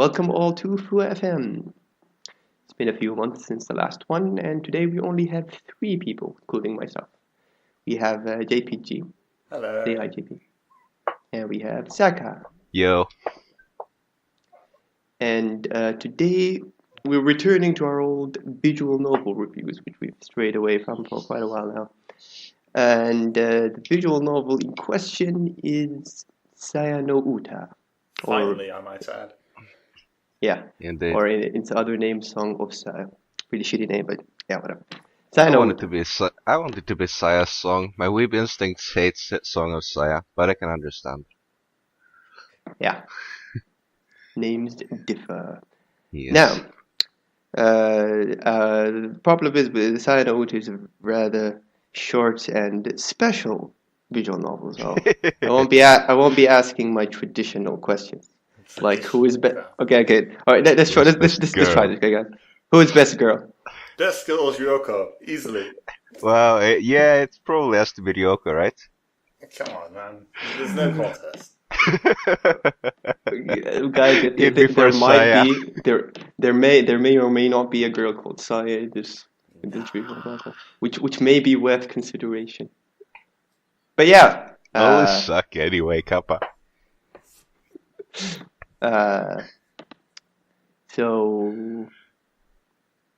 Welcome all to FuwaFM. It's been a few months since the last one, and today we only have three people, including myself. We have Jptje. Hello. Say hi, JP. And we have Zaka. Yo. And today we're returning to our old visual novel reviews, which we've strayed away from for quite a while now. And the visual novel in question is Saya no Uta. Finally, I might add. Yeah, Indeed. or in its other name, Song of Saya. Really shitty name, but yeah, whatever. I want it to be Saya's song. My weeb instincts hates that Song of Saya, but I can understand. Yeah. Names differ. Yes. Now, the problem is with Saya no Uta is a rather short and special visual novel, so I won't be asking my traditional questions. Like, who is best? Okay. All right, let's try this, okay, guys. Who is best girl? Best girl is Ryoko, easily. Well, yeah, it probably has to be Ryoko, right? Come on, man. There's no contest. Guys, there may or may not be a girl called Saya in this visual novel, which may be worth consideration. But yeah. Always suck anyway, Kappa. So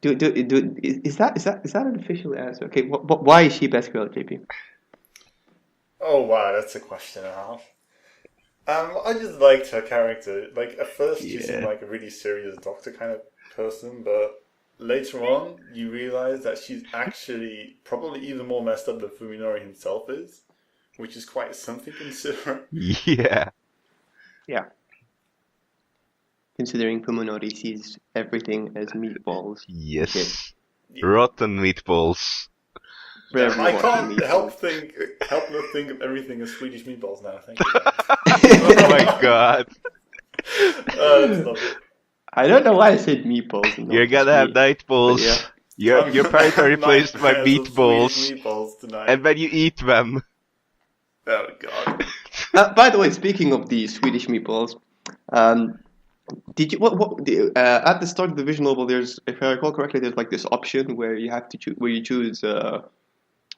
is that an official answer? Okay, why is she best girl, JP? Oh wow, that's a question and a half. I just liked her character. Like at first, she seemed like a really serious doctor kind of person, but later on, you realize that she's actually probably even more messed up than Fuminori himself is, which is quite something to consider. Yeah. Yeah. Considering Fuminori sees everything as meatballs. Yes. Okay. Rotten meatballs. I can't help but think of everything as Swedish meatballs now. Thank you. Oh my god. That's lovely. I don't know why I said meatballs. You're gonna have night balls. Yeah. Your parents are replaced by meatballs meatballs. tonight. And then you eat them. Oh god. By the way, speaking of the Swedish meatballs, did you at the start of the visual novel? There's, if I recall correctly, there's like this option where you have to choose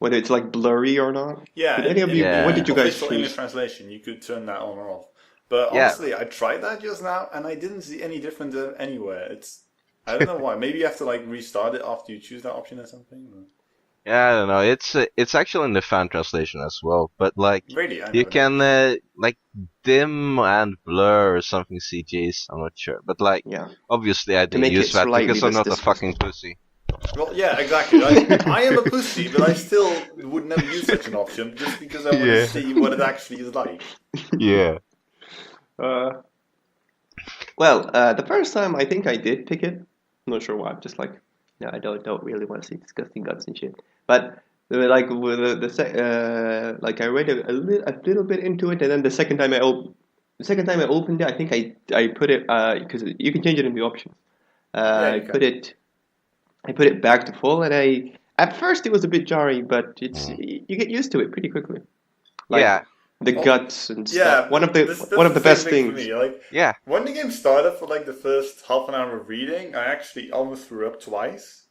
whether it's like blurry or not. Yeah. Did any of you? What did you guys official choose? English translation, you could turn that on or off. But honestly, I tried that just now, and I didn't see any difference anywhere. I don't know why. Maybe you have to like restart it after you choose that option or something. Yeah, I don't know. It's actually in the fan translation as well, but like really, you can like dim and blur or something CGs. I'm not sure, but like obviously I didn't use that because I'm not a fucking pussy. Well, yeah, exactly. I am a pussy, but I still would never use such an option just because I want to see what it actually is like. Yeah. Well, the first time I think I did pick it. I'm not sure why. I'm just like, no, I don't really want to see disgusting guts and shit. But like with like I read a little bit into it, and then the second time I opened it, I think I put it because you can change it in the options. I put it back to full, and at first it was a bit jarring, but you get used to it pretty quickly. Like, the guts and stuff. One of the best things. For me. Like, when the game started, for like the first half an hour of reading, I actually almost threw up twice.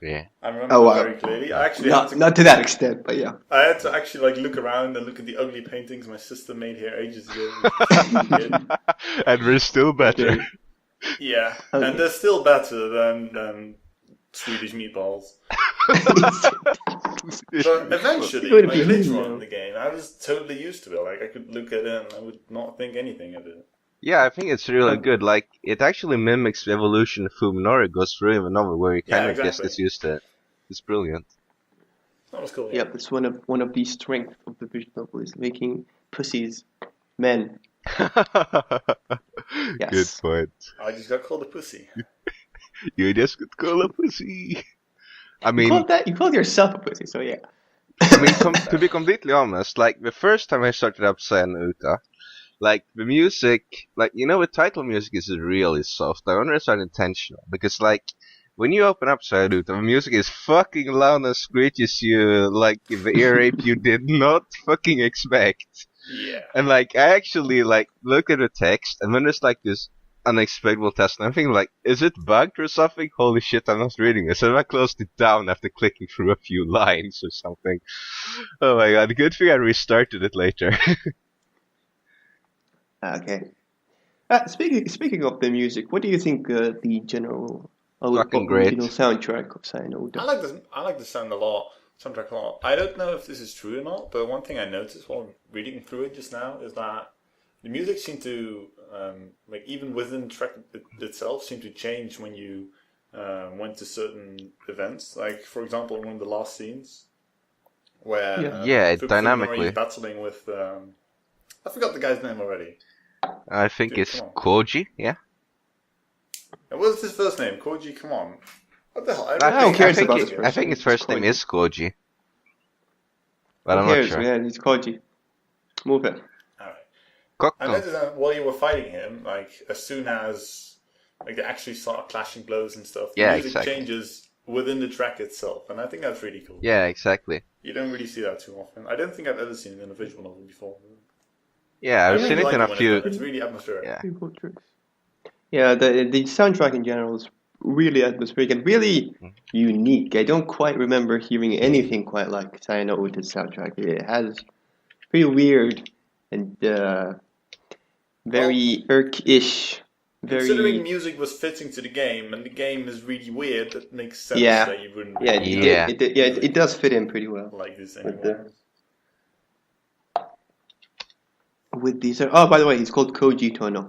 Yeah. I remember very clearly. I actually not to that extent, but yeah. I had to actually like look around and look at the ugly paintings my sister made here ages ago. And we're still better. Yeah, okay. And they're still better than Swedish meatballs. But eventually, like later on in the game, I was totally used to it. Like I could look at it and I would not think anything of it. Yeah, I think it's really good. Like, it actually mimics the evolution of Fuminori goes through in the novel, where you kind of gets used to it. It's brilliant. That was cool. Yeah, that's one of the strengths of the visual novel is making pussies men. Yes. Good point. I just got called a pussy. You just got called a pussy. I mean, you called yourself a pussy, so yeah. I mean, to be completely honest, like the first time I started up Saya no Uta, like the music, like the title music is really soft. I wonder if it's intentional because like when you open up Saya no Uta, the music is fucking loud and screeches you like the ear rape you did not fucking expect. Yeah. And like I actually like look at the text, and when there's like this unexpected test, and I'm thinking like, is it bugged or something? Holy shit, I'm not reading this. So I closed it down after clicking through a few lines or something. Oh my god, good thing I restarted it later. Okay. Speaking of the music, what do you think the general Fucking great. original soundtrack of Sayonara? I like the soundtrack a lot. I don't know if this is true or not, but one thing I noticed while reading through it just now is that the music seemed to, like even within the track itself, seemed to change when you went to certain events. Like, for example, one of the last scenes where dynamically is battling with, I forgot the guy's name already. I think it's Koji, yeah? And what's his first name? Koji, come on. What the hell? I think his first name is Koji. But I'm not sure. Yeah, it's Koji. Move it. Alright. I noticed that while you were fighting him, like, as soon as like they actually start clashing blows and stuff, the music changes within the track itself, and I think that's really cool. Yeah, exactly. You don't really see that too often. I don't think I've ever seen it in a visual novel before. Yeah, I've seen it in a few. It's really atmospheric. Yeah, the soundtrack in general is really atmospheric and really unique. I don't quite remember hearing anything quite like Sayonara Uta's soundtrack. It has pretty weird and very Irk-ish. Considering music was fitting to the game, and the game is really weird, that makes sense that you wouldn't. It does fit in pretty well. Like this anymore. With these, by the way, he's called Koji Turner,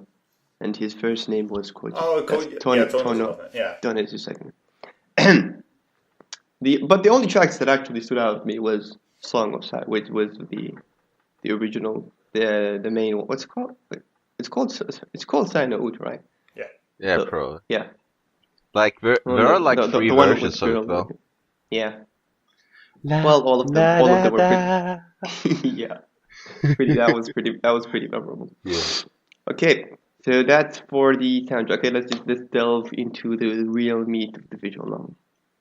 and his first name was Koji. Oh, Koji. Turner. Yeah. Turner is his second. But the only tracks that actually stood out to me was Song of Sight, which was the original, the main one. What's it called? It's called Sayonara Uta, right? Yeah. Yeah, so, probably. Yeah. Like there are like three versions of it though. Yeah. Well, all of them were pretty. Yeah. That was pretty memorable. Yeah. Okay, so that's for the soundtrack. Okay, let's delve into the real meat of the visual novel.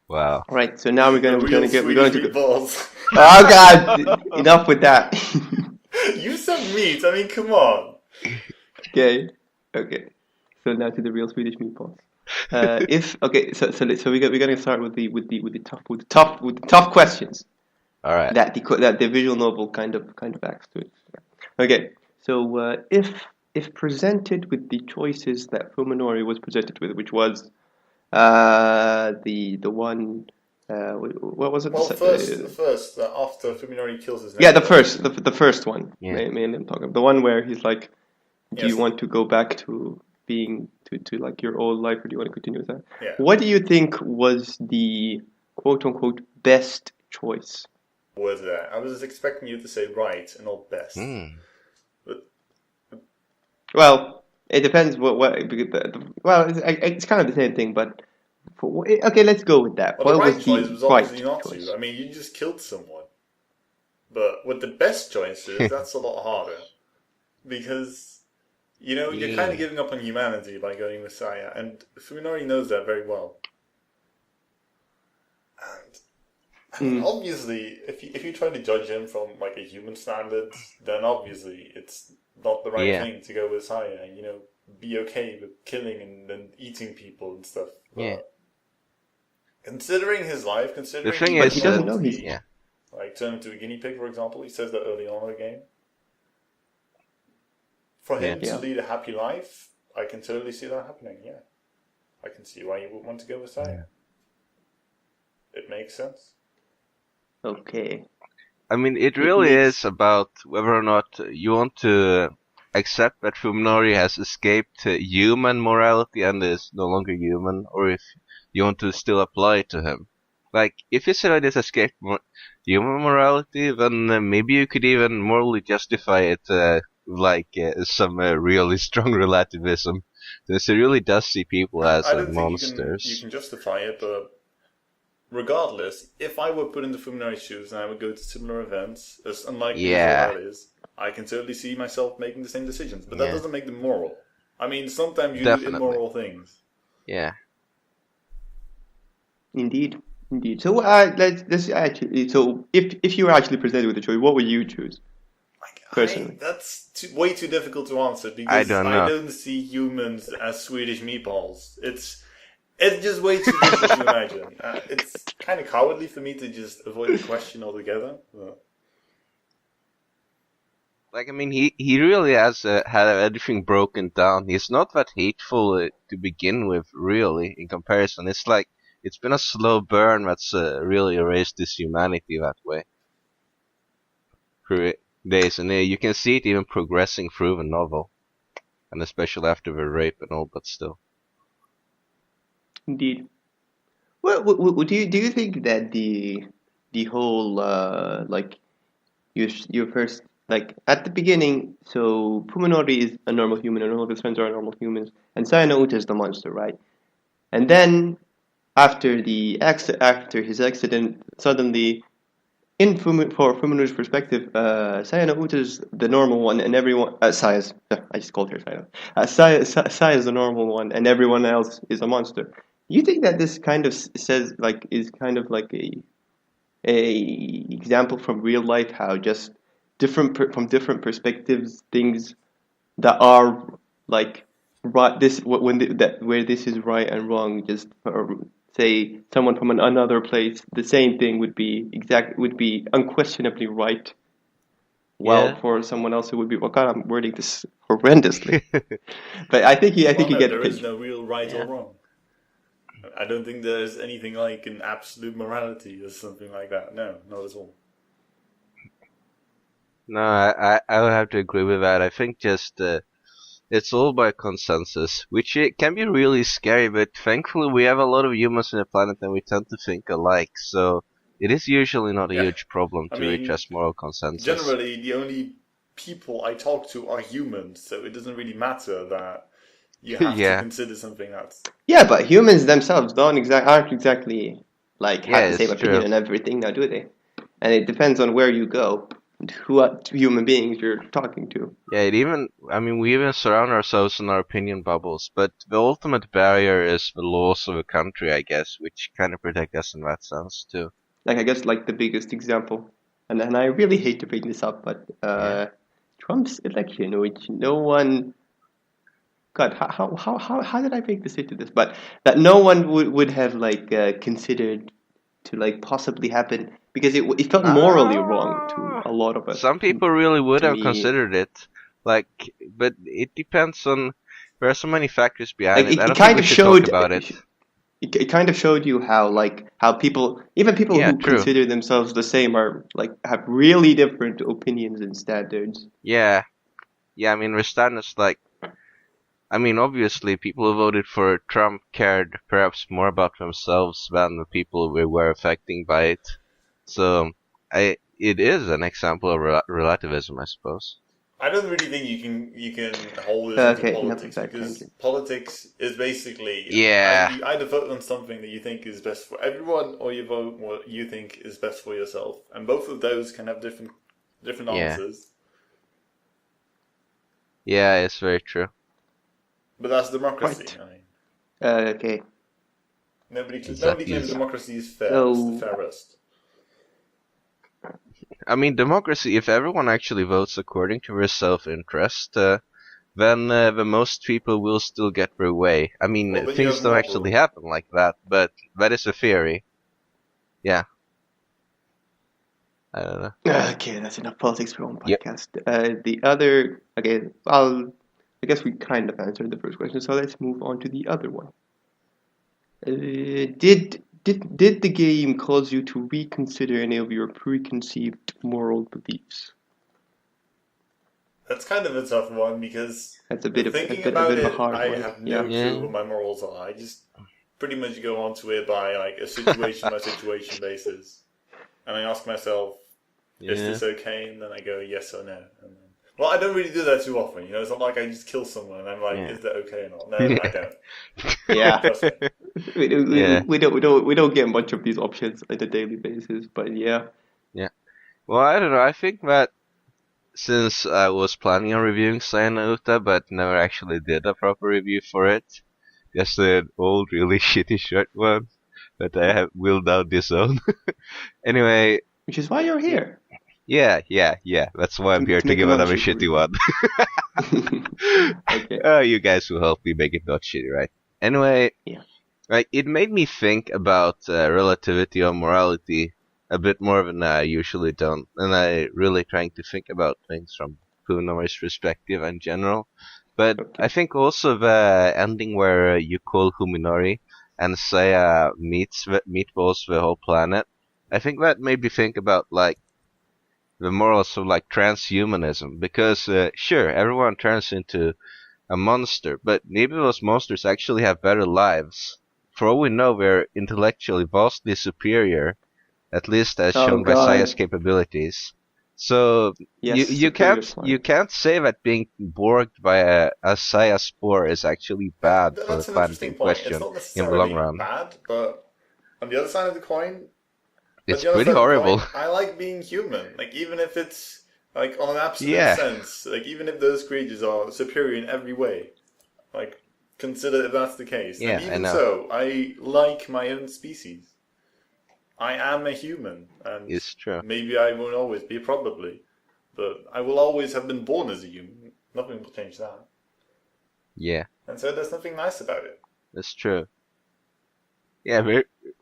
Wow. All right, so now we're going to Meatballs. Oh God! Enough with that. You said meat. I mean, come on. Okay. So now to the real Swedish meatballs. So we're going to start with the tough questions. All right. That the visual novel kind of acts to it. Okay, so if presented with the choices that Fuminori was presented with, which was the one what was it? Well, first after Fuminori kills his neighbor. Yeah, the first one. Yeah. Mainly I'm talking the one where he's like, do you want to go back to being to like your old life, or do you want to continue with that? Yeah. What do you think was the quote unquote best choice? Was that? I was expecting you to say right and not best. But well, it depends it's kind of the same thing, but okay, let's go with that. Well, the right choice was obviously not to. I mean, you just killed someone. But with the best choices, that's a lot harder. Because, you're kind of giving up on humanity by going Messiah, and Fuminori knows that very well. And obviously, if you try to judge him from like a human standard, then obviously it's not the right thing to go with Saya and be okay with killing and eating people and stuff. But considering his life, the thing is, he doesn't know like turn into a guinea pig, for example. He says that early on in the game. For him to lead a happy life, I can totally see that happening. Yeah, I can see why you would want to go with Saya. It makes sense. Okay. I mean, it really is about whether or not you want to accept that Fuminori has escaped human morality and is no longer human, or if you want to still apply it to him. Like, if you say that it's escaped human morality, then maybe you could even morally justify it some really strong relativism. Since it really does see people as monsters. You can justify it, but regardless, if I were put into Fuminori's shoes and I would go to similar events, as unlikely as that is, I can totally see myself making the same decisions. But that doesn't make them moral. I mean, sometimes you do immoral things. Yeah. Indeed. So let's actually. So if you were actually presented with a choice, what would you choose? Personally. That's way too difficult to answer I because don't know. I don't see humans as Swedish meatballs. It's just way too difficult to imagine. It's kind of cowardly for me to just avoid the question altogether. But... Like, I mean, he really has had everything broken down. He's not that hateful to begin with, really, in comparison. It's like, it's been a slow burn that's really erased his humanity that way. Through days, and you can see it even progressing through the novel. And especially after the rape and all, but still. Indeed. Well, do you think that the whole like your first, like, at the beginning, so Puminori is a normal human and all of his friends are normal humans, and Sayano is the monster, right? And then after his accident, suddenly, for Fuminori's perspective, Sayano is the normal one, and everyone I just called her Sayano. Sai is the normal one, and everyone else is a monster. You think that this kind of says, like, is kind of like a example from real life, how just from different perspectives, things that are like right, where this is right and wrong, just say someone from another place, the same thing would be unquestionably right, while for someone else it would be, well, God, I'm wording this horrendously. But I think you get the there is picture. no real right or wrong. I don't think there's anything like an absolute morality or something like that. No, not at all. No, I would have to agree with that. I think just it's all by consensus, which it can be really scary, but thankfully we have a lot of humans on the planet and we tend to think alike, so it is usually not a huge problem to reach a moral consensus. Generally, the only people I talk to are humans, so it doesn't really matter that you have to consider something that's... Yeah, but humans themselves aren't exactly like have the same opinion and everything now, do they? And it depends on where you go, what human beings you're talking to. Yeah, we even surround ourselves in our opinion bubbles, but the ultimate barrier is the laws of a country, I guess, which kind of protect us in that sense too. Like, I guess, like, the biggest example, and I really hate to bring this up, but Trump's election, which no one... God, how did I make this into this? But that no one would have, like, considered to, like, possibly happen, because it felt morally wrong to a lot of us. Some people really would have considered it, like, but it depends on, there are so many factors behind it. I don't think we should talk about it. It kind of showed you how people, even people who consider themselves the same, are like have really different opinions and standards. Yeah, I mean, the standards, like, I mean, obviously, people who voted for Trump cared perhaps more about themselves than the people who were affected by it. So, it is an example of relativism, I suppose. I don't really think you can hold this into politics, because politics is basically you either vote on something that you think is best for everyone, or you vote what you think is best for yourself, and both of those can have different answers. Yeah, it's very true. But that's democracy. Right. I mean. Okay. Nobody claims democracy is fair. It's the fairest. I mean, democracy, if everyone actually votes according to their self-interest, then the most people will still get their way. I mean, things don't actually happen like that, but that is a theory. Yeah. I don't know. Okay, that's enough politics for one podcast. Yep. The other, I guess we kind of answered the first question, so let's move on to the other one. Did the game cause you to reconsider any of your preconceived moral beliefs? That's kind of a tough one, because that's a bit of a hard one. I have no clue what my morals are. I just pretty much go onto it by like a situation by situation basis, and I ask myself, is this okay? And then I go yes or no. And then, well, I don't really do that too often. It's not like I just kill someone and I'm like, is that okay or not? No, I don't. Yeah. We don't get much of these options on a daily basis, but yeah. Yeah. Well, I don't know. I think that since I was planning on reviewing Sayano, but never actually did a proper review for it, just an old, really shitty short one that I will now disown. Anyway. Which is why you're here. Yeah. That's why I'm here to make give it another non-shitty. shitty one. Okay. You guys will help me make it not shitty, right? Anyway, Yeah. like it made me think about relativity or morality a bit more than I usually don't, and I really trying to think about things from Punomar's perspective in general. But Okay. I think also the ending where you call Huminori and Saya meatballs the whole planet. I think that made me think about like the morals of like transhumanism, because sure, everyone turns into a monster, but maybe those monsters actually have better lives. For all we know, we're intellectually vastly superior, at least as Oh shown by Saya's God. capabilities. So Yes, you superior you slime. can't say that being borged by a Saya spore is actually bad for the That's an planet interesting in point. It's question not in the long necessarily run. bad, but on the other side of the coin, It's pretty horrible. I like being human. Like even if it's like on an absolute Yeah. sense, like even if those creatures are superior in every way, like consider if that's the case. Yeah, And I even know. so, I like my own species. I am a human, and It's true. maybe I won't always be, probably, but I will always have been born as a human. Nothing will change that. Yeah, And so there's nothing nice about it. that's true. Yeah,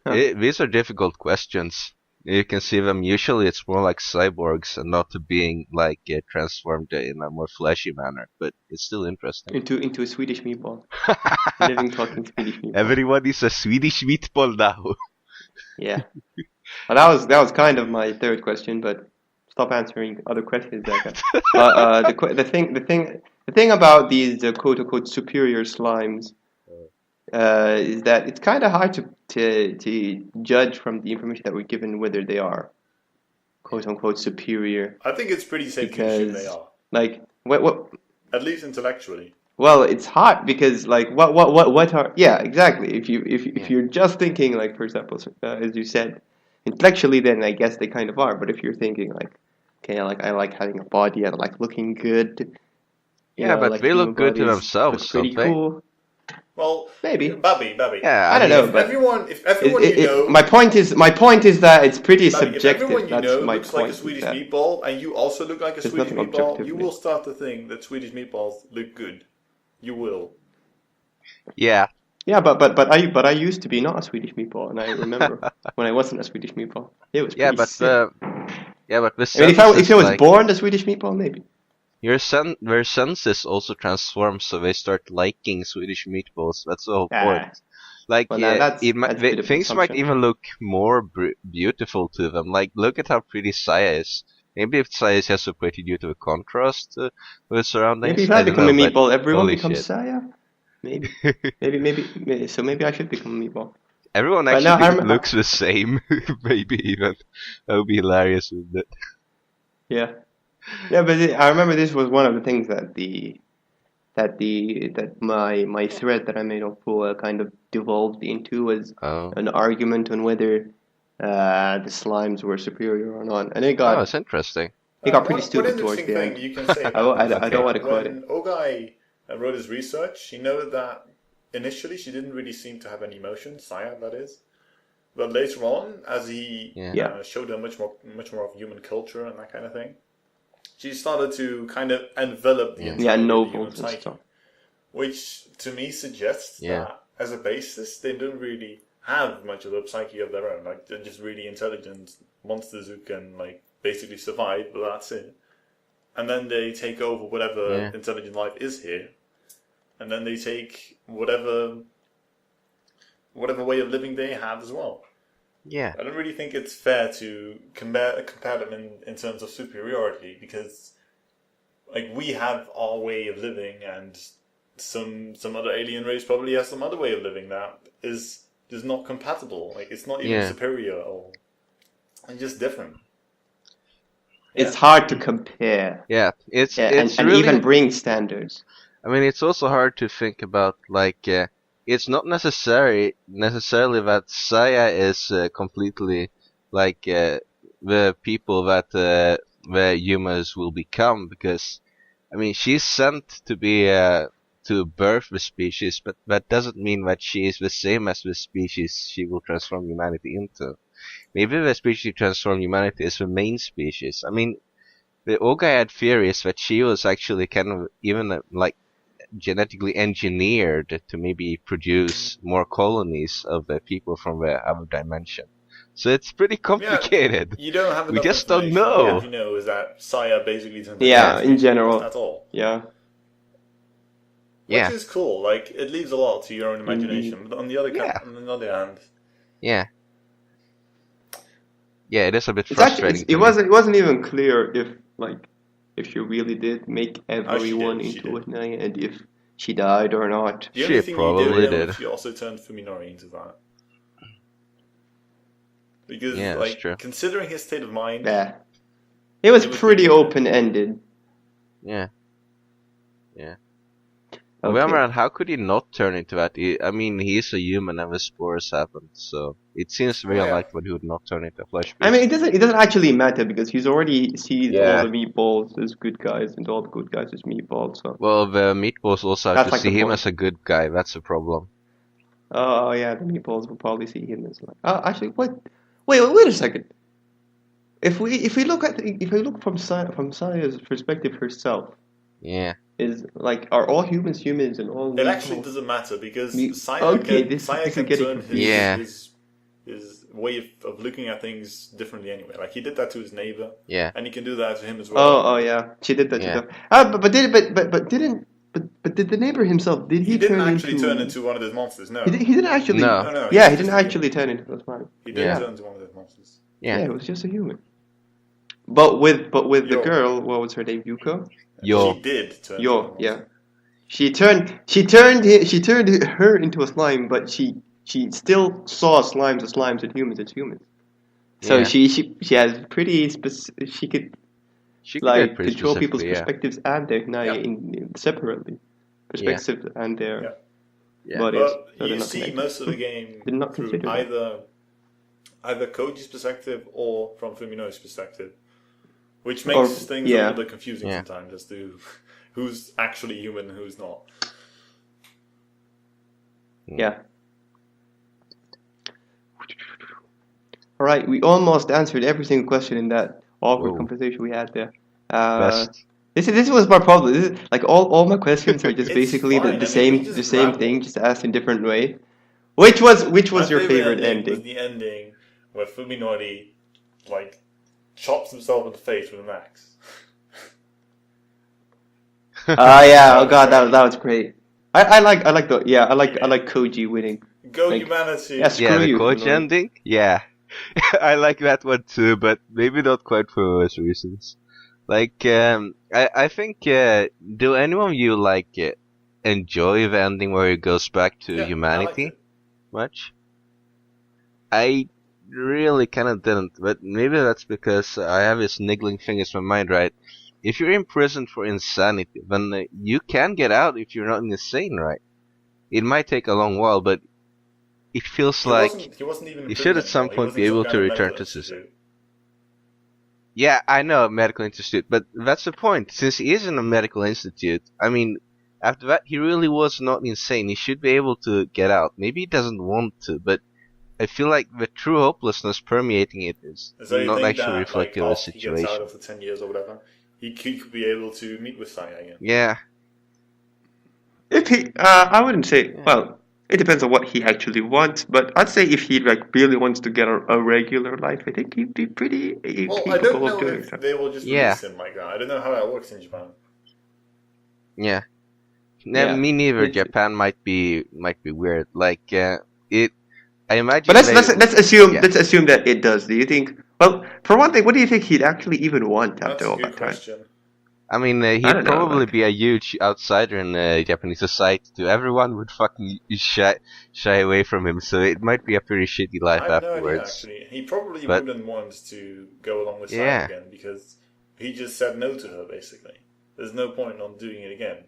Huh. these are difficult questions. You can see them. Usually, it's more like cyborgs and not to being like transformed in a more fleshy manner. But it's still interesting. Into a Swedish meatball. Living, talking Swedish meatball. Everyone is a Swedish meatball now. Yeah. Well, that was kind of my third question, but stop answering other questions, Zaka. The thing about these quote unquote superior slimes is that it's kind of hard to judge from the information that we're given whether they are quote unquote superior, I think it's pretty safe to assume they because are, like what at least intellectually. well, it's hard because like what are, yeah, exactly, if you're just thinking like, for example, as you said, intellectually, then I guess they kind of are. But if you're thinking like, okay, like I like having a body, I like looking good, Yeah, I but like they look human good to bodies themselves, look pretty don't they? cool, Well, maybe. Babby. Yeah, I I don't know, mean, but If everyone you know, my point is that it's pretty Babby, if subjective. everyone you That's know my looks like a point. Is Swedish that meatball, and you also look like a there's Swedish nothing meatball, you objectively. will start to think that Swedish meatballs look good. You will. yeah. Yeah, but I used to be not a Swedish meatball, and I remember when I wasn't a Swedish meatball, it was Yeah, pretty sick. the I mean, sense if is I was like born a Swedish meatball, maybe. their senses also transform, so they start liking Swedish meatballs. That's the whole point. Ah, Like, well, yeah, that's it might, a bit of an things might assumption. even look more beautiful to them. Like, look at how pretty Saya is. Maybe if Saya is just so pretty due to the contrast with surroundings. Maybe if I I don't become know, a but meatball, everyone holy becomes shit. Saya. Maybe. So maybe I should become a meatball. Everyone But no, actually looks the same. Maybe even. That would be hilarious, wouldn't it? yeah, yeah. But I remember this was one of the things that my thread that I made on Fua kind of devolved into, was Oh. an argument on whether the slimes were superior or not, and Oh, it's interesting. it got pretty One stupid towards interesting the thing end. you can say I about this don't is that want to quote it. when Ogai wrote his research, he noted that initially she didn't really seem to have any emotion, Saya, that is. But later on, as he Yeah. showed her much more of human culture and that kind of thing, she started to kind of envelop the entire human nobles and psyche. stuff. Which to me suggests Yeah. that as a basis, they don't really have much of a psyche of their own. Like they're just really intelligent monsters who can like basically survive, but that's it. And then they take over whatever intelligent life is here, and then they take whatever way of living they have as well. Yeah. I don't really think it's fair to compare them in terms of superiority, because like we have our way of living, and some other alien race probably has some other way of living that is just not compatible. Like it's not even superior, or it's just different. It's hard to compare. Yeah, it's and really, even bring standards. I mean, it's also hard to think about, like, it's not necessarily that Saya is completely like the people that the humans will become, because, I mean, she's sent to be to birth the species, but that doesn't mean that she is the same as the species she will transform humanity into. maybe the species who transformed humanity is the main species. I mean, the old guy had theories that she was actually kind of even like genetically engineered to maybe produce more colonies of the people from the other dimension. So it's pretty complicated. You don't have enough We just don't information. know. All you know is that Saya basically turned in general. That's all. Yeah. Which is cool. Like, it leaves a lot to your own imagination. But on the other hand, yeah, it is a bit It's frustrating. actually, it wasn't even clear if she really did make everyone into a Naya and if she died or not. The only She thing probably you did. did. She also turned Fuminori into that. Because, that's true. considering his state of mind... Yeah. It was pretty open-ended. Yeah. Okay. Well, how could he not turn into that? I mean, he's a human and the spores happened, so it seems very unlikely he would not turn into a flesh beast. I mean, it doesn't actually matter because he's already sees all the meatballs as good guys and all the good guys as meatballs. So. Well, the meatballs also have to That's see him point. as a good guy. That's the problem. Oh yeah, the meatballs will probably see him as like. Actually, what? Wait a second. If we look from Saya's perspective herself. Yeah. Is like, are all humans and all? It actually doesn't matter because Saya Okay, can turn his way of looking at things differently anyway. Like, he did that to his neighbor. Yeah. And he can do that to him as well. Oh yeah, she did that. Yeah. But did the neighbor himself? Did he didn't actually turn into one of those monsters? No. He didn't actually. No. Yeah, he didn't actually turn into a slime. He didn't turn into one of those monsters. Yeah. It was just a human. But with the girl, what was her name? Yuko. She did turn. Yeah. She turned her into a slime, but she still saw slimes as slimes and humans as humans. So she has pretty she could like control people's perspectives and their in separately, perspectives and their bodies. But you see most of the game through either Koji's perspective or from Fuminori's perspective, which makes things a little bit confusing sometimes as to who's actually human and who's not. Yeah. All right, we almost answered every single question in that awkward conversation we had there. This was my problem. This is, like all my questions are just basically the same thing, just asked in different way. Which was your favorite ending? Was the ending where Fuminori chops himself in the face with an axe. Oh god, that was great. I like Koji winning. Go humanity. Yeah, screw you, the Koji ending. Yeah, I like that one too, but maybe not quite for those reasons. Like, I think, do anyone of you enjoy the ending where he goes back to humanity much? I really kind of didn't, but maybe that's because I have this niggling thing in my mind, right? If you're imprisoned for insanity, then you can get out if you're not insane, right? It might take a long while, but it feels he wasn't even you should at some point be able to return to society. Yeah, I know, medical institute, but that's the point. Since he is in a medical institute, I mean, after that, he really was not insane. He should be able to get out. Maybe he doesn't want to, but I feel like the true hopelessness permeating it is not actually reflective of the situation. He gets out after 10 years or whatever, he could be able to meet with Saya again. Yeah. If he, I wouldn't say, well, it depends on what he actually wants, but I'd say if he really wants to get a regular life, I think he'd be pretty capable of doing that. They will just release him like that. I don't know how that works in Japan. Yeah. Me neither. Japan might be weird. I imagine. But let's assume that it does. Do you think? Well, for one thing, what do you think he'd actually even want after all that time? I mean, he'd probably be a huge outsider in Japanese society. Too. Everyone would fucking shy away from him, so it might be a pretty shitty life afterwards. No idea, actually. He probably wouldn't want to go along with Saya again because he just said no to her. Basically, there's no point on doing it again.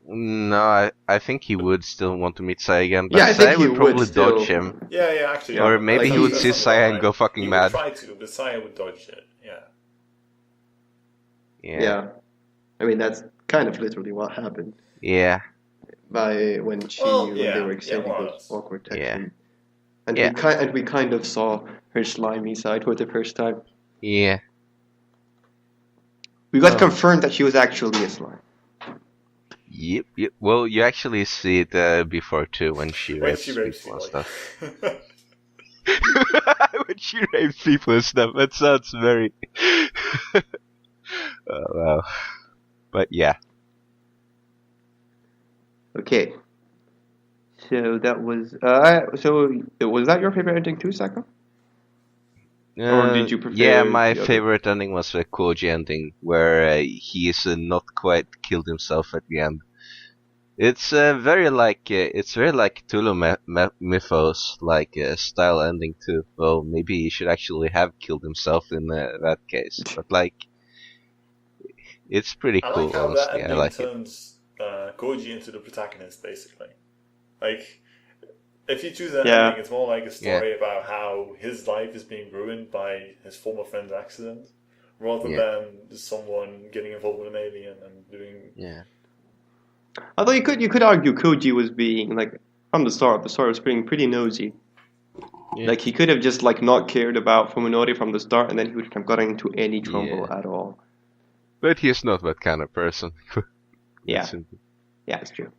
No, I think he would still want to meet Saya again, but I Saya think would probably dodge him. Yeah, actually. Or maybe he would see Saya and go fucking mad. He would try to, but Saya would dodge it. Yeah. I mean, that's kind of literally what happened. Yeah. When they were exchanging those awkward texts. Yeah. and we kind of saw her slimy side for the first time. Yeah. We got confirmed that she was actually a slime. Yep. Well, you actually see it before too when she rapes people and stuff. When she rapes people and stuff. That sounds very. Oh, wow. But yeah. Okay. So that was. Was that your favorite ending too, Saka? Or did you prefer? Yeah, my favorite ending was the Koji ending, where he is not quite killed himself at the end. It's very like Cthulhu mythos like style ending too. Well, maybe he should actually have killed himself in that case, but like, it's pretty cool. I like how honestly, that ending turns Koji into the protagonist, basically. Like, if you choose that ending, it's more like a story about how his life is being ruined by his former friend's accident, rather than someone getting involved with an alien and doing. Yeah. Although you could argue Koji was being like from the start was being pretty nosy. Yeah. Like he could have just like not cared about Fuminori from the start, and then he wouldn't have gotten into any trouble at all. But he's not that kind of person. Yeah, it's true.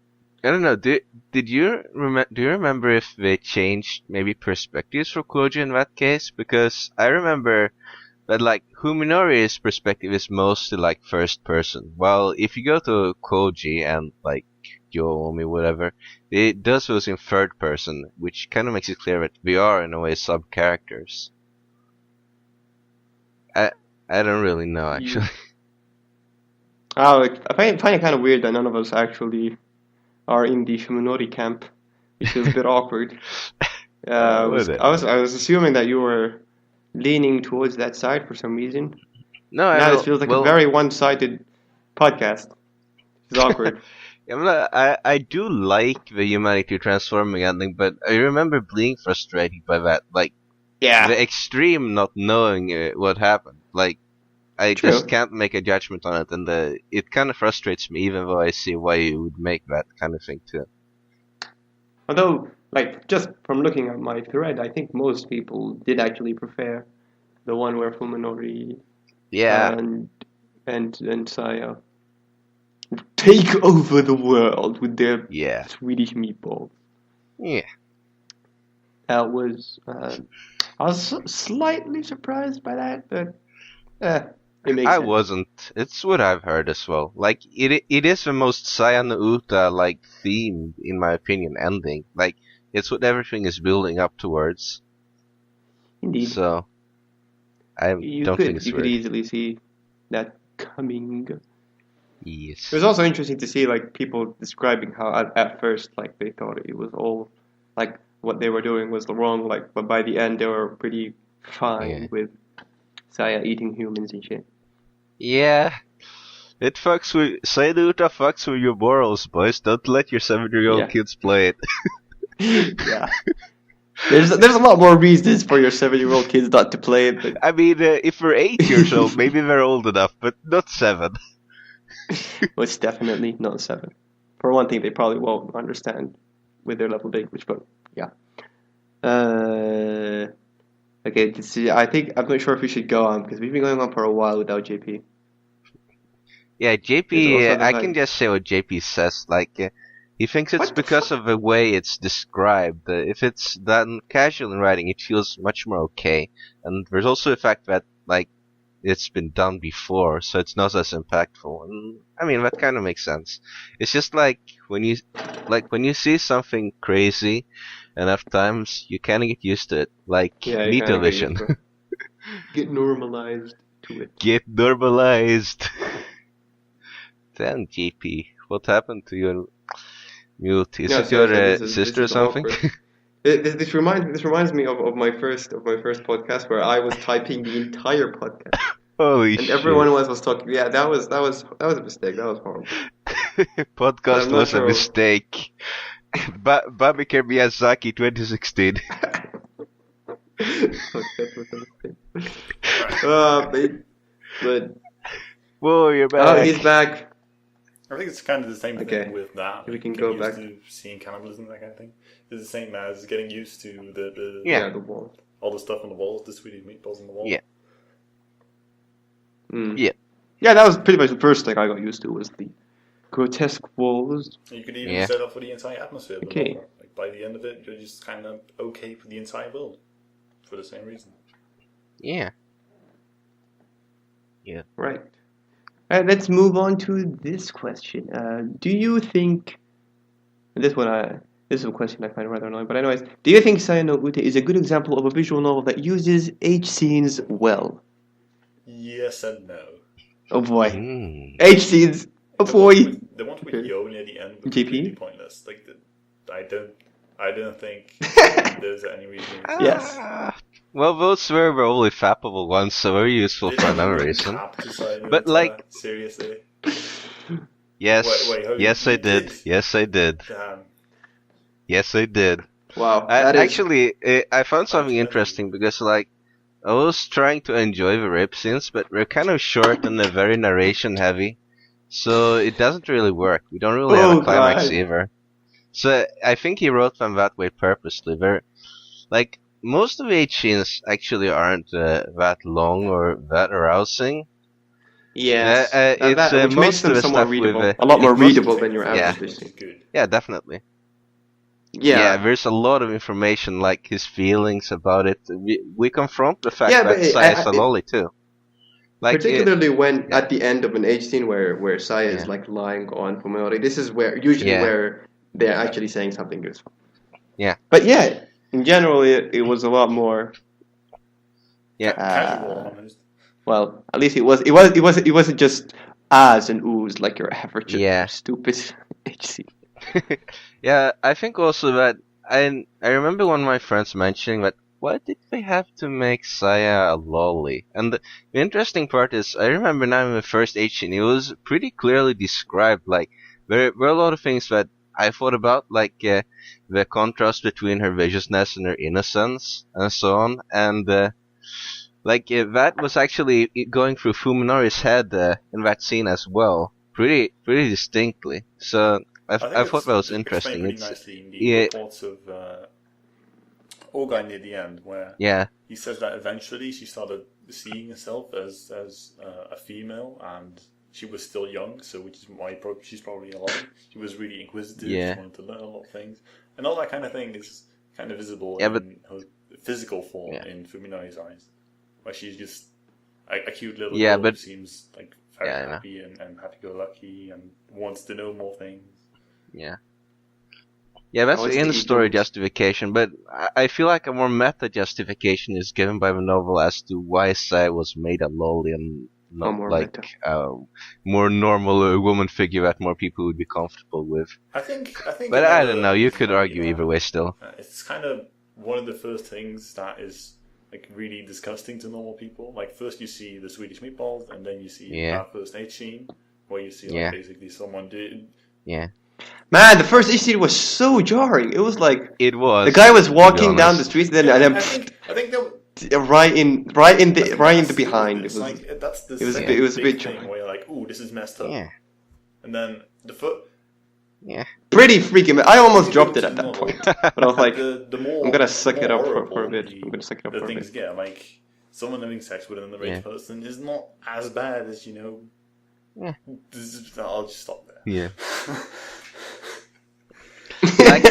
I don't know. Do you remember if they changed maybe perspectives for Koji in that case? Because I remember that like Fuminori's perspective is mostly like first person. Well, if you go to Koji and like Yomi, whatever, it does those in third person, which kind of makes it clear that we are in a way sub characters. I don't really know actually. I find it kind of weird that none of us actually are in the Fuminori camp, which is a bit awkward. I was assuming that you were leaning towards that side for some reason. No, now it feels like a very one-sided podcast. It's awkward. I do like the humanity transforming ending, but I remember being frustrated by that. Like, the extreme not knowing what happened. Like, I just can't make a judgment on it, and it kind of frustrates me, even though I see why you would make that kind of thing too. Although, like, just from looking at my thread, I think most people did actually prefer the one where Fuminori and Saya take over the world with their Swedish meatballs. Yeah. That was... I was slightly surprised by that, but... it makes sense. Wasn't. It's what I've heard as well. Like, it is the most Saya no Uta, like, themed, in my opinion, ending. Like, it's what everything is building up towards. Indeed. So, I don't think it's You weird. could easily see that coming. Yes. It was also interesting to see, like, people describing how at first, like, they thought it was all, like, what they were doing was the wrong, like, but by the end they were pretty fine with Saya eating humans and shit. Yeah. It fucks with... Sayuta fucks with your morals, boys. Don't let your 7-year-old kids play it. Yeah. There's a lot more reasons for your 7-year-old kids not to play it. But... I mean, if they're 8 years old, maybe they're old enough, but not 7. Well, it's definitely not 7. For one thing, they probably won't understand with their level of English, but yeah. Okay, I'm not sure if we should go on, because we've been going on for a while without JP. Yeah, JP, I can just say what JP says, like, he thinks it's because of the way it's described. If it's done casual in writing, it feels much more okay. And there's also the fact that, like, it's been done before, so it's not as impactful. And, I mean, that kind of makes sense. It's just like, when you see something crazy enough times, you kind of get used to it. Like, Metavision. Get normalized to it. Get normalized. Damn, JP, what happened to your mute? Is it your sister or something? This reminds me of my first podcast where I was typing the entire podcast. Holy shit! And everyone was talking. Yeah, that was a mistake. That was horrible. Podcast was a mistake. Babiker Miyazaki 2016. That was a mistake. But whoa, you're back. Oh, he's back. I think it's kind of the same Okay. thing with that. We can getting go used back. to seeing cannibalism, that kind of thing. It's the same as getting used to the Yeah. The wall. all the stuff on the walls, the Swedish meatballs on the wall. Yeah. Yeah, that was pretty much the first thing I got used to was the grotesque walls. You could even Yeah. set up for the entire atmosphere. But Okay. like by the end of it, you're just kind of okay for the entire world for the same reason. Yeah. Right. Let's move on to this question. Do you think this is a question I find rather annoying, but anyways, do you think Saya no Ute is a good example of a visual novel that uses H scenes well? Yes and no. Oh boy, Mm. H scenes. Oh boy. The one with Yo near the end was JP? completely pointless. Like I don't think there's any reason. Yes. Well, those were probably fappable ones, so very useful for another reason. But, like- seriously. Yes, Wait, hold on, yes, I you did. did? Yes, I did. Damn. Yes, I did. Wow. That is Actually, I found something That's interesting because, like, I was trying to enjoy the rape scenes, but they're kind of short and they're very narration heavy, so it doesn't really work. We don't really have Oh, a climax God. either. So I think he wrote them that way purposely. They're like most of the H scenes actually aren't that long or that arousing. yes. It's Which makes most them of the somewhat stuff readable. with A lot more it's most- readable than your Yeah. average Which scene. is good. Yeah, definitely. Yeah. There's a lot of information, like his feelings about it. We confront the fact Yeah, that but Sai is a lolly too. Like Particularly when yeah. at the end of an H scene where Saya is Yeah. like lying on Fumori, this is usually Yeah. where they're actually saying something useful. Yeah. But yeah, in general, it was a lot more. Yeah. Casual, almost. Well, at least it wasn't just ahs and oohs like your average Yeah. stupid H scene. Yeah, I think also that I remember one of my friends mentioning that why did they have to make Saya a lolly? And the interesting part is I remember now in the first H scene it was pretty clearly described. Like there were a lot of things that I thought about, like the contrast between her viciousness and her innocence and so on, and that was actually going through Fuminori's head in that scene as well, pretty distinctly. So I thought that was interesting. It's nicely in the reports of Orgai near the end, where he says that eventually she started seeing herself as a female, and she was still young, so which is why she's probably a lot. She was really inquisitive. She wanted to learn a lot of things, and all that kind of thing is kind of visible in her physical form in Fuminori's eyes, where she's just a cute little girl who seems like very happy and happy-go-lucky and wants to know more things. Yeah, that's the in-story justification, but I feel like a more meta justification is given by the novel as to why Sai was made a lolly and not like a more normal woman figure that more people would be comfortable with. I think. But I don't know. You could argue either way still. It's kind of one of the first things that is like really disgusting to normal people. Like first you see the Swedish Meatballs, and then you see that first H scene where you see like basically someone did. Yeah. Man, the first H scene was so jarring. It was like the guy was walking down the street, and then I think that right in the behind. It was like that's the it was a bit thing where you're like, ooh, this is messed up. Yeah. And then the foot. Yeah. Pretty freaky. I almost dropped it at that point, but I was like, the more, I'm gonna suck it up horrible for a bit. I'm gonna suck it up for a things bit. get like someone having sex with an underage person is not as bad as I'll just stop there. Yeah. Like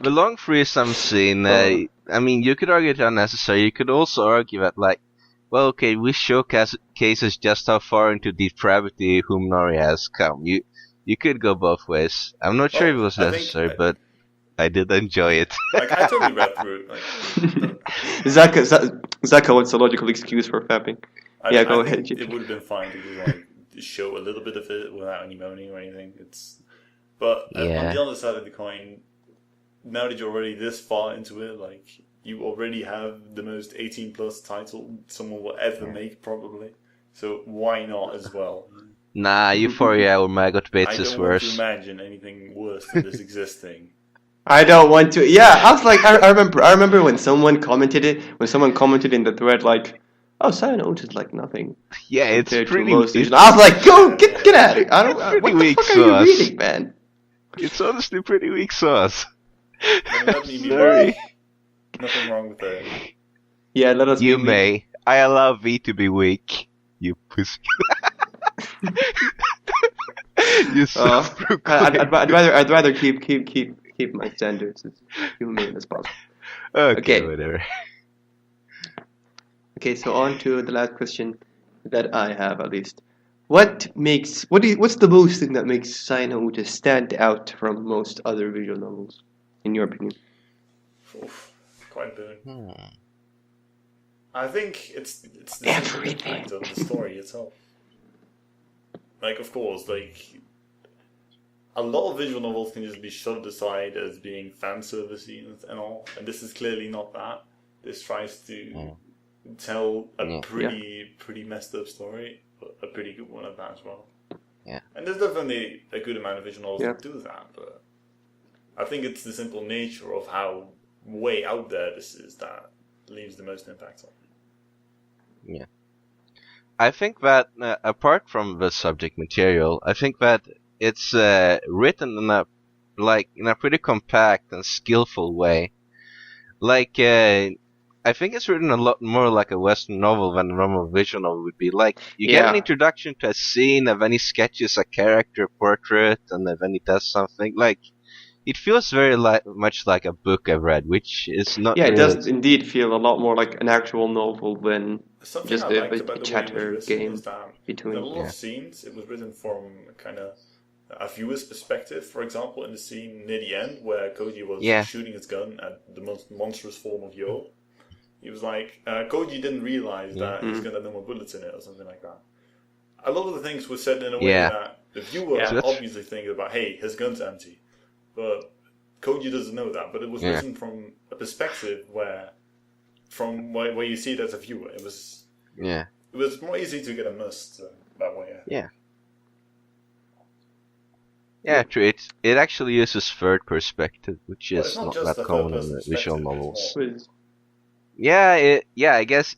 the long threesome scene, I mean, you could argue it's unnecessary. You could also argue that, like, well, okay, we showcases just how far into depravity Humnori has come. You could go both ways. I'm not sure if it was necessary, but I did enjoy it. Like, I totally read through it. Zaka wants a logical excuse for fapping. Go ahead, Jptje. It would have been fine to just, like, show a little bit of it without any moaning or anything. But on the other side of the coin, now that you're already this far into it, like, you already have the most 18 plus title someone will ever make, probably. So why not as well? Nah, Euphoria or Maggot Bates is I don't worse. want to imagine anything worse than this existing. I don't want to. Yeah, I was like, I remember when someone commented in the thread, like, Oh, Zakamutt is like nothing. Yeah, it's compared to pretty. most It's, I was like, go get out of here! I don't. it's pretty What the weak fuck are you sauce. reading, man? It's honestly pretty weak sauce. Then let me be Sorry. weak. Nothing wrong with that. Yeah, let us. You be may. I allow V to be weak. You pussy. You Uh, self-proclaimed. I'd rather keep my standards as humane as possible. Okay, Okay. whatever. Okay, so on to the last question that I have at least. What's the most thing that makes Zakamutt stand out from most other visual novels, in your opinion? Oof, quite boon. Hmm. I think it's the simple Everything. impact of the story itself. Like, of course, like a lot of visual novels can just be shoved aside as being fan servicey and all, and this is clearly not that. This tries to tell a pretty messed up story, but a pretty good one at that as well. Yeah. And there's definitely a good amount of visual novels Yeah. that do that, but I think it's the simple nature of how way out there this is that leaves the most impact on. Yeah. I think that apart from the subject material, I think that it's written in a pretty compact and skillful way. Like I think it's written a lot more like a Western novel than a normal visual novel would be. Like you get an Yeah. introduction to a scene, and then he sketches a character portrait, and then he does something. Like it feels very much like a book I've read, which is not. Yeah, it really, does indeed feel a lot more like an actual novel than Something just I a liked about the way it was chatter written game is that between. in a lot of scenes it was written from kind of a viewer's perspective. For example, in the scene near the end where Koji was shooting his gun at the most monstrous form of Yo, he was like, Koji didn't realize that his gun had no more bullets in it or something like that. A lot of the things were said in a way that the viewer obviously thinks about, hey, his gun's empty. But Koji doesn't know that. But it was written from a perspective where you see it as a viewer. It was more easy to get immersed that way. Yeah, true. It actually uses third perspective, which Well, is it's not not just that the common third-person in the visual perspective, novels. Was-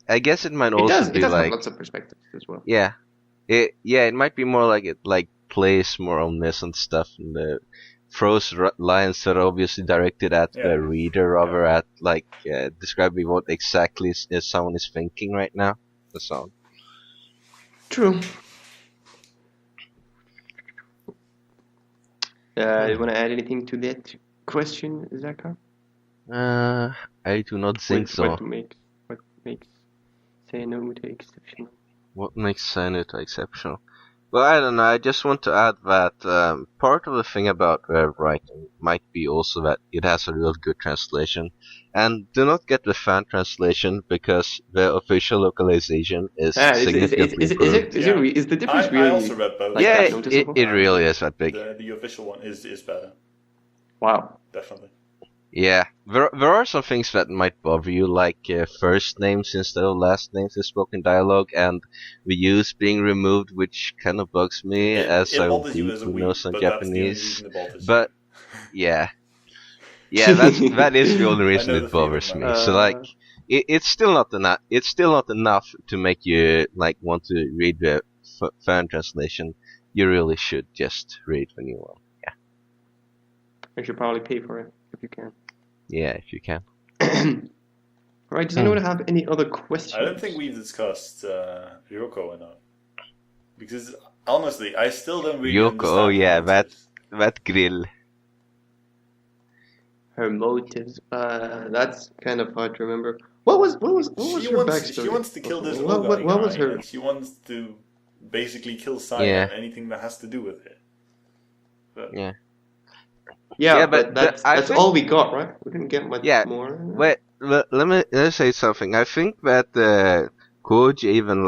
I guess it might It also does. be It does have like lots of perspectives as well. it might be more like it like plays more on this and stuff, and throws lines that are obviously directed at the reader rather at like describing what exactly someone is thinking right now. The song. True. You want to add anything to that question, Zaka? I do not think so. What makes Zakamutt exceptional? What makes Senuta exceptional? Well, I don't know. I just want to add that part of the thing about writing might be also that it has a real good translation. And do not get the fan translation because the official localization is significantly improved. Is the difference really? I also read both. Like Yeah, that noticeable? it really is that big. The official one is better. Wow. Definitely. Yeah, there are some things that might bother you, like first names instead of last names in spoken dialogue, and the use being removed, which kind of bugs me as a dude who knows some Japanese. But yeah, that is the only reason it bothers me. So like, it's still not enough. It's still not enough to make you like want to read the fan translation. You really should just read the new one. Yeah. I should probably pay for it if you can. Yeah, if you can. Alright, does anyone have any other questions? I don't think we've discussed Ryoko enough. Because honestly, I still don't really understand. Oh yeah, that grill. Her motives. That's kind of hard to remember. What was her backstory? She wants to kill this what was her? And she wants to basically kill Saya and anything that has to do with it. But, Yeah, but that's all we got, right? We didn't get much more. Wait, let me say something. I think that Koji even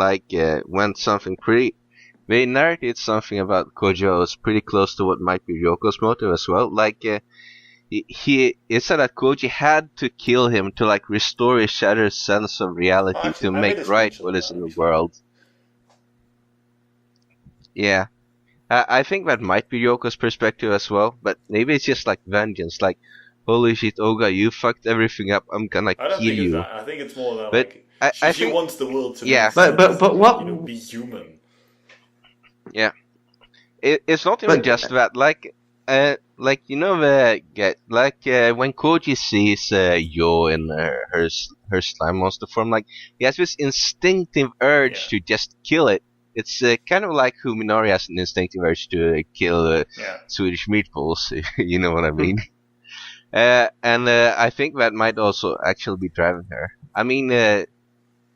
went something pretty. They narrated something about Koji was pretty close to what might be Ryoko's motive as well. Like he said that Koji had to kill him to like restore his shattered sense of reality to make right what is in the world. Yeah. I think that might be Ryoko's perspective as well, but maybe it's just like vengeance. Like, holy shit, Olga, you fucked everything up. I'm gonna I don't kill think it's you. that. I think it's more that But like I she think wants the world to yeah. make sense, But what? and, be human. Yeah. It's not even just that. Like you know when Koji sees Yo in her slime monster form, like he has this instinctive urge to just kill it. It's kind of like who Minori has an instinctive urge to kill Swedish Meatballs. You know what I mean? And I think that might also actually be driving her. I mean,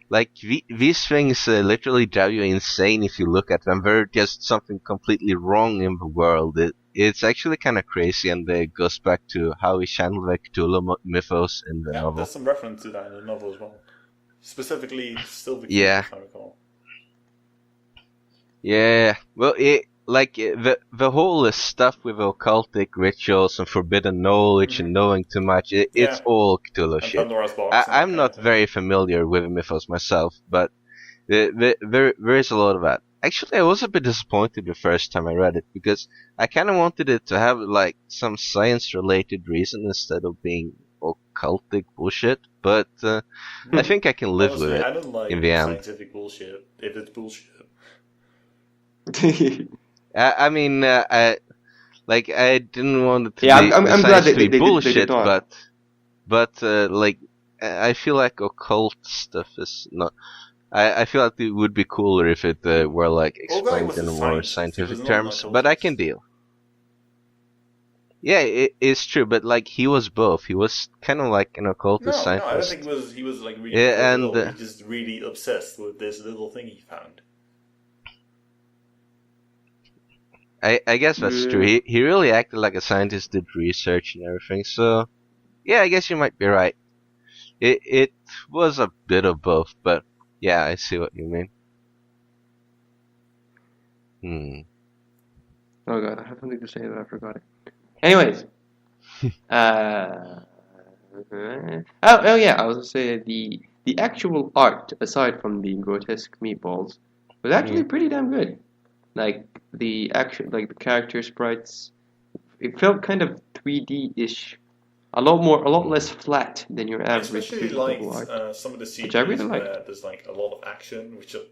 like these things literally drive you insane if you look at them. They're just something completely wrong in the world. It's actually kind of crazy, and it goes back to how we channel the Cthulhu mythos in the novel. There's some reference to that in the novel as well. Specifically, still the key, if I recall. Yeah, well, the whole stuff with occultic rituals and forbidden knowledge and knowing too much, it's all Cthulhu shit. I'm not very familiar with the mythos myself, but there is a lot of that. Actually, I was a bit disappointed the first time I read it, because I kind of wanted it to have like some science-related reason instead of being occultic bullshit, but I think I can live with it I don't like in the end. Scientific bullshit, if it's bullshit. I mean, I didn't want it to be I'm glad they bullshit, not. but like I feel like occult stuff is not. I feel like it would be cooler if it were like explained in more scientific terms, but I can deal. Yeah, it's true, but like he was both. He was kind of like an occultist scientist. No, I don't think he was like really. Yeah, and he's just really obsessed with this little thing he found. I guess that's true. He really acted like a scientist, did research and everything. So, yeah, I guess you might be right. It was a bit of both, but yeah, I see what you mean. Oh god, I have something to say, but I forgot it. Anyways, oh yeah, I was gonna say the actual art, aside from the grotesque meatballs, was actually pretty damn good. Like the action, like the character sprites, it felt kind of 3D-ish, a lot less flat than your average visual art. Some of the scenes really where there's like a lot of action, which are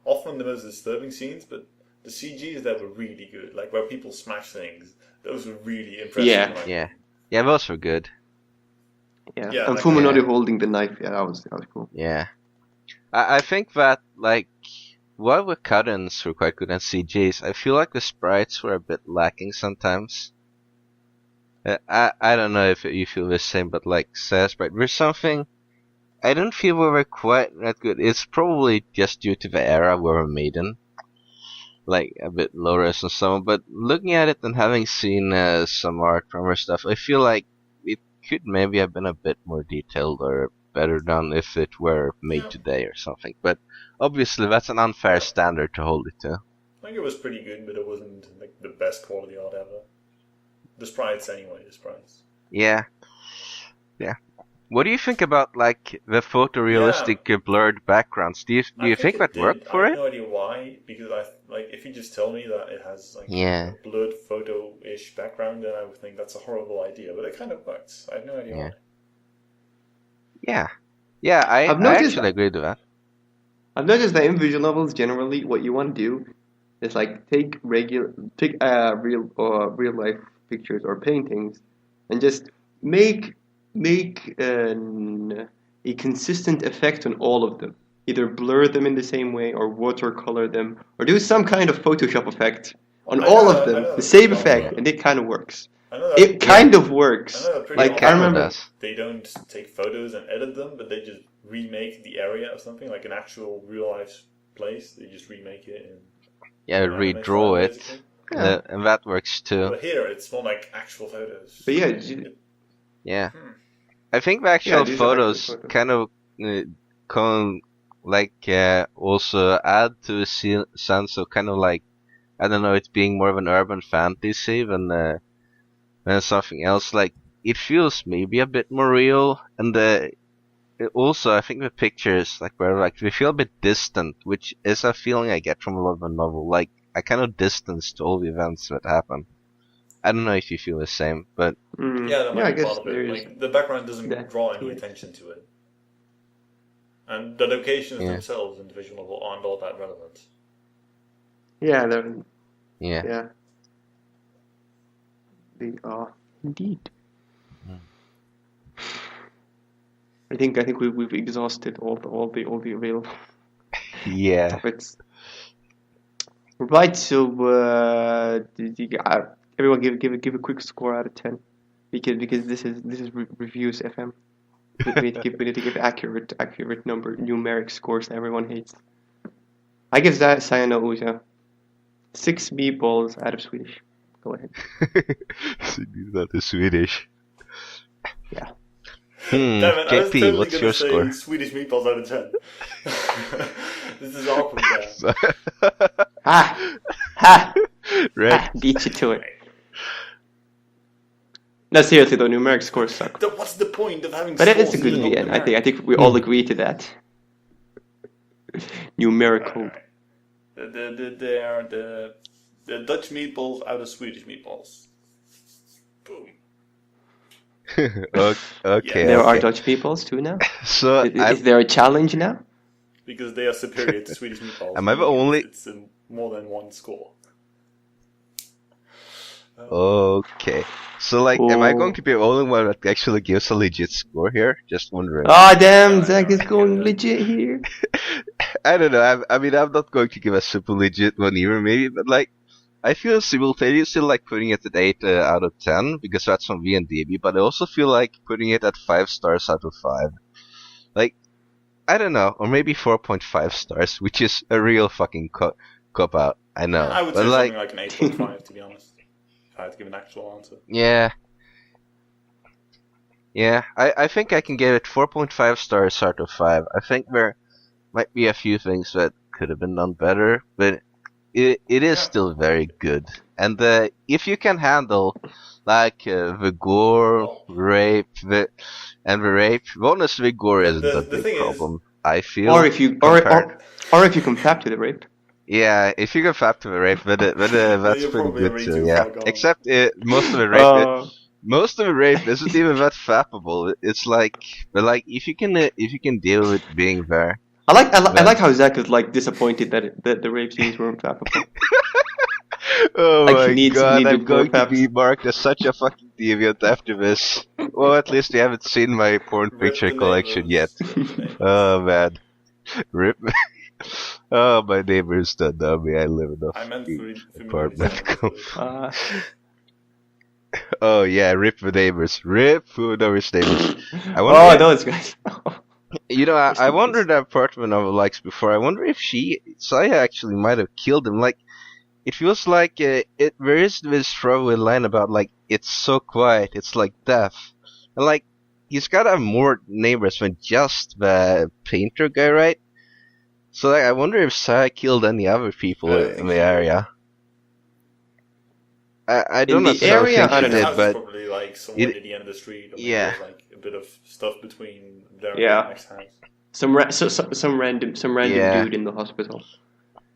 often the most disturbing scenes, but the CGs there were really good. Like where people smash things, those were really impressive. Yeah, those were good. Yeah, and like, Fuminori holding the knife, that was cool. Yeah, I think that like. While the cut-ins were quite good and CGs, I feel like the sprites were a bit lacking sometimes. I don't know if you feel the same, but like sprite, there's something I don't feel we were quite that good. It's probably just due to the era we were made in, like a bit low res and so on. But looking at it and having seen some art from her stuff, I feel like it could maybe have been a bit more detailed or better done if it were made today or something. But obviously, that's an unfair standard to hold it to. I think it was pretty good, but it wasn't like the best quality art ever. The sprites, anyway. The sprites. Yeah. What do you think about like the photorealistic blurred backgrounds? Do you think that worked for it? I have no idea why. Because if you just tell me that it has like a blurred photo-ish background, then I would think that's a horrible idea. But it kind of works. I have no idea why. Yeah. I actually agree with that. I've noticed that in visual novels, generally, what you want to do is like take real life pictures or paintings, and just make a consistent effect on all of them. Either blur them in the same way, or watercolor them, or do some kind of Photoshop effect on all of them, the same effect, and it kind of works. It kind of works. Like I remember, they don't take photos and edit them, but they just remake the area of something, like an actual real life place. They just remake it and redraw it, and that works too. But here, it's more like actual photos. But I think the actual photos kind of also add to a sense of kind of like, I don't know, it being more of an urban fantasy than something else. Like it feels maybe a bit more real, and also I think the pictures they feel a bit distant, which is a feeling I get from a lot of the novel. Like I kind of distance to all the events that happen. I don't know if you feel the same, but Yeah, that yeah, I might be guess part of it. there's Like, the background doesn't that draw to any it. attention to it. And the locations Yeah. themselves in Division Level aren't all that relevant. Yeah, yeah. they are indeed. Mm. I think we've exhausted all the available Yeah. topics. Right, so everyone give a quick score out of 10, because this is reviews FM. We need to give accurate numeric scores that everyone hates. I give that Sayano Uja 6 meatballs out of Swedish. Go ahead. That is Swedish. Yeah. Damn it, I was JP, totally what's gonna your say score? Swedish Meatballs out of 10. This is awkward, man. Ha! Right. Beat you to it. No, seriously though, numeric scores suck. What's the point of having But scores it's a good if it's not VN. I numeric? think we all agree to that. Numerical. They are the Dutch meatballs out of Swedish meatballs. Boom. Okay. There are okay. Dutch meatballs too now. So Is there a challenge now? Because they are superior to Swedish meatballs. Am I the only? It's in more than one score. Okay. So am I Oh. going to be the only one that actually gives a legit score here? Just wondering. Ah, damn, Zach is going legit here. I don't know. I mean, I'm not going to give a super legit one either, maybe, but I feel simultaneously like putting it at 8 out of 10 because that's on VNDB, but I also feel like putting it at 5 stars out of 5. Like, I don't know, or maybe 4.5 stars, which is a real fucking cop out. I know. I would but say something like an 8.5 to be honest. If I had to give an actual answer. Yeah. Yeah, I think I can give it 4.5 stars out of 5. I think there might be a few things that could have been done better, but it is still very good. And if you can handle the gore, rape, the rape, honestly, the gore isn't a the big thing problem. I feel. Or if you can fap to the rape. Yeah, if you can fap to the rape, but that's You're pretty probably good way too. too Yeah, far gone. except most of the rape. Most of the rape isn't even that fappable. It's but if you can deal with being there. I like how Zach is like disappointed that the rape scenes weren't fappable. Oh Like, my he needs god, I'm more going to faps. be marked as such a fucking deviant after this. Well, at least you haven't seen my porn Rip picture the collection yet. neighbors, rip the neighbors. Oh man. Rip. Oh, my neighbors don't know me. I live in a I meant fucking for apartment. Oh yeah, rip the neighbors. Rip whoever's neighbors. I wonder Those guys. You know, I wondered that apartment of likes before. I wonder if Saya actually might have killed him. Like, it feels like there is this throwaway line about it's so quiet, it's like death, and he's gotta have more neighbors than just the painter guy, right? So I wonder if Saya killed any other people in the area. I don't the necessarily area, think I she don't know. did, House is but probably somewhere near the end of the street. Or maybe Yeah. there's, a bit of stuff between their Yeah. next house. some random Yeah. dude in the hospital.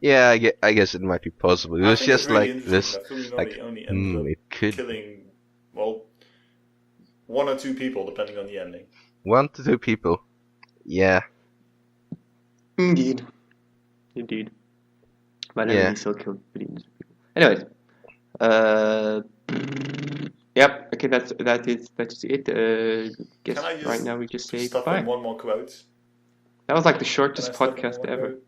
yeah, I guess it might be possible. It I was think it's just really this, interesting that Fumi only ended up it could killing, well, 1 or 2 people depending on the ending. 1 to 2 people. Yeah. Indeed. But Yeah. he still killed billions of people. Anyways, yep. Okay, that's it. Guess Can I just right now we just say stuff goodbye. in one more quote? That was like the Can I shortest stuff in podcast one ever. quote?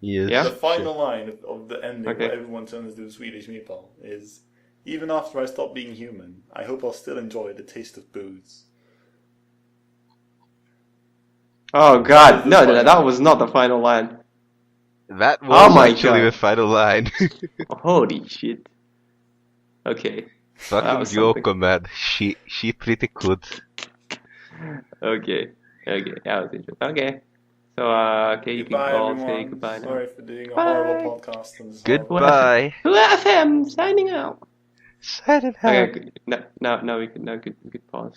Yes. Yeah? The final line of the ending, Okay. where everyone turns to the Swedish meatball, is, "Even after I stop being human, I hope I'll still enjoy the taste of booze." Oh God, no, that was not the final line. That was Oh my actually God. the final line. Holy shit. Okay. Fucking was something. Yoko, man. She pretty good. Okay. That was interesting. Okay. So, okay, you Goodbye, can all everyone. say goodbye now. Sorry for doing a Bye. horrible podcast. And this horrible- Goodbye. FuwaFM signing out. Signing out. Okay, good. Now we could pause.